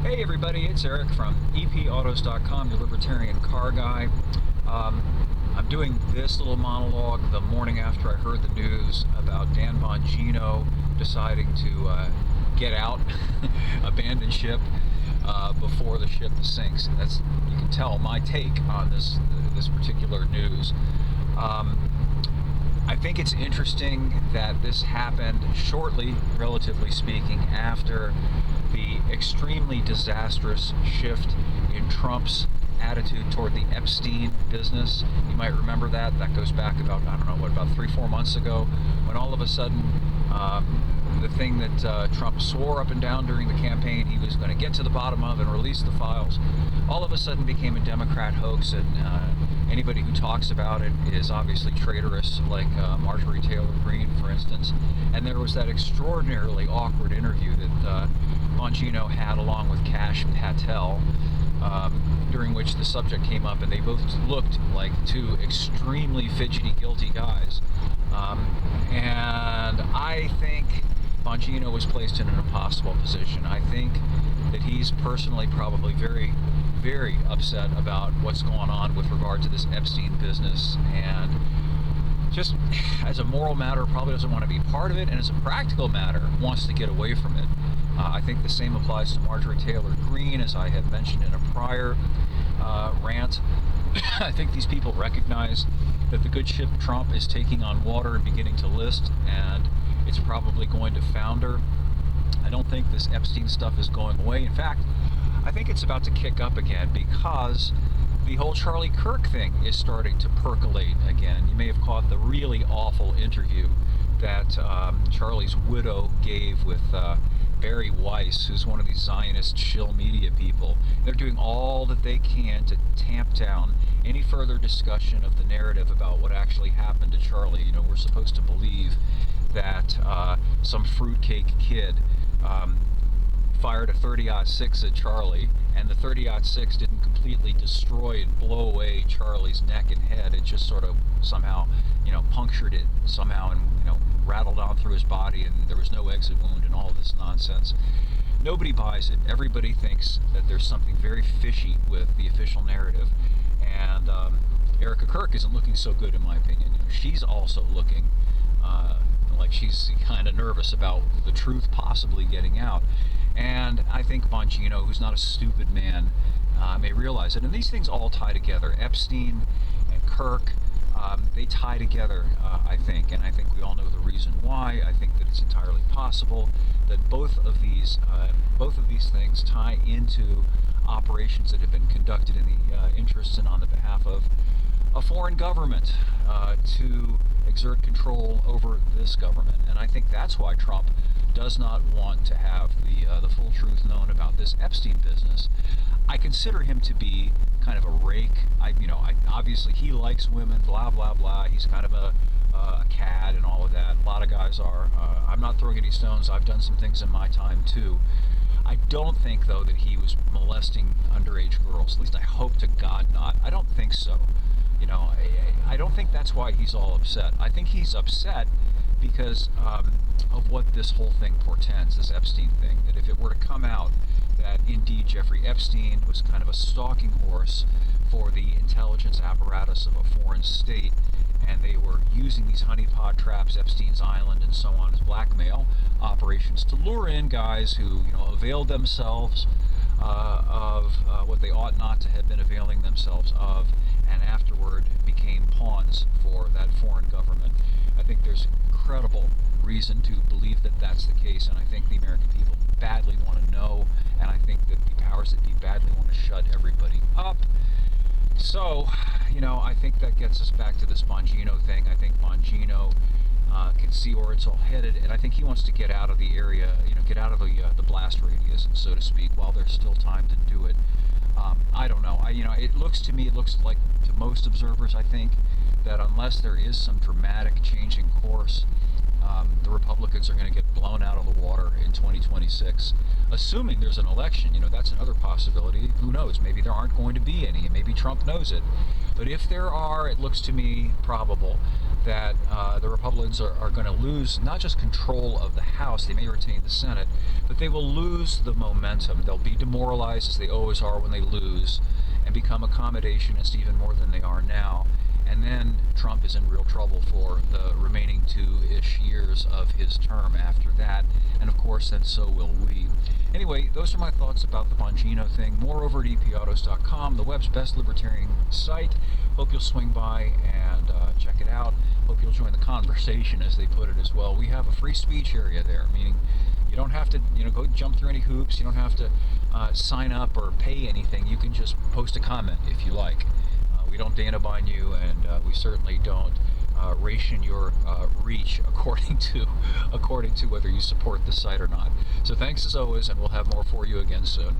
Hey everybody, it's Eric from epautos.com, your libertarian car guy. I'm doing this little monologue the morning after I heard the news about Dan Bongino deciding to get out, abandon ship before the ship sinks. That's, you can tell, my take on this particular news. I think it's interesting that this happened shortly, relatively speaking, after the extremely disastrous shift in Trump's attitude toward the Epstein business. You might remember that. That goes back about, I don't know, what, about 3-4 months ago, when all of a sudden the thing that Trump swore up and down during the campaign he was going to get to the bottom of and release the files, all of a sudden became a Democrat hoax, and anybody who talks about it is obviously traitorous, like Marjorie Taylor Greene, for instance. And there was that extraordinarily awkward interview that Bongino had along with Kash Patel, during which the subject came up, and they both looked like two extremely fidgety, guilty guys. And I think Bongino was placed in an impossible position. I think that he's personally probably very, very upset about what's going on with regard to this Epstein business, and just as a moral matter probably doesn't want to be part of it, and as a practical matter wants to get away from it. I think the same applies to Marjorie Taylor Greene, as I have mentioned in a prior rant. I think these people recognize that the good ship Trump is taking on water and beginning to list, and it's probably going to founder. I don't think this Epstein stuff is going away. In fact, I think it's about to kick up again, because the whole Charlie Kirk thing is starting to percolate again. You may have caught the really awful interview that Charlie's widow gave with Barry Weiss, who's one of these Zionist shill media people. They're doing all that they can to tamp down any further discussion of the narrative about what actually happened to Charlie. You know, we're supposed to believe that some fruitcake kid fired a 30-06 at Charlie, and the 30-06 didn't completely destroy and blow away Charlie's neck and head. It just sort of somehow, punctured it somehow, and rattled on through his body, and there was no exit wound and all this nonsense. Nobody buys it. Everybody thinks that there's something very fishy with the official narrative, and Erica Kirk isn't looking so good, in my opinion. She's also looking like she's kind of nervous about the truth possibly getting out. And I think Bongino, who's not a stupid man, may realize it. And these things all tie together. Epstein and Kirk, they tie together, I think. And I think we all know the reason why. I think that it's entirely possible that both of these things tie into operations that have been conducted in the interests and on the behalf of a foreign government to exert control over this government. And I think that's why Trump does not want to have the full truth known about this Epstein business. I consider him to be kind of a rake. Obviously he likes women, blah, blah, blah. He's kind of a cad and all of that. A lot of guys are. I'm not throwing any stones. I've done some things in my time too. I don't think, though, that he was molesting underage girls. At least I hope to God not. I don't think so. I don't think that's why he's all upset. I think he's upset because of what this whole thing portends, this Epstein thing. That if it were to come out that indeed Jeffrey Epstein was kind of a stalking horse for the intelligence apparatus of a foreign state, and they were using these honeypot traps, Epstein's Island and so on, as blackmail operations to lure in guys who, availed themselves of what they ought not to have been availing themselves of, and afterward became pawns for that foreign government. I think there's incredible reason to believe that that's the case, and I think the American people badly want to know, and I think that the powers that be badly want to shut everybody up. So, I think that gets us back to this Bongino thing. I think Bongino can see where it's all headed, and I think he wants to get out of the area, get out of the blast radius, so to speak, while there's still time to do it. I don't know. It looks like to most observers, I think, that unless there is some dramatic change in course, the Republicans are going to get blown out of the water in 2026. Assuming there's an election, that's another possibility. Who knows? Maybe there aren't going to be any, and maybe Trump knows it. But if there are, it looks to me probable that the Republicans are going to lose not just control of the House, they may retain the Senate, but they will lose the momentum. They'll be demoralized, as they always are when they lose, and become accommodationist even more than they are now. And then Trump is in real trouble for the remaining 2-ish years of his term after that. And of course, then so will we. Anyway, those are my thoughts about the Bongino thing. More over at epautos.com, the web's best libertarian site. Hope you'll swing by and check it out. Hope you'll join the conversation, as they put it, as well. We have a free speech area there, meaning you don't have to, go jump through any hoops. You don't have to sign up or pay anything. You can just post a comment if you like. We don't Dana Bine you, and we certainly don't ration your reach according to whether you support the site or not. So thanks as always, and we'll have more for you again soon.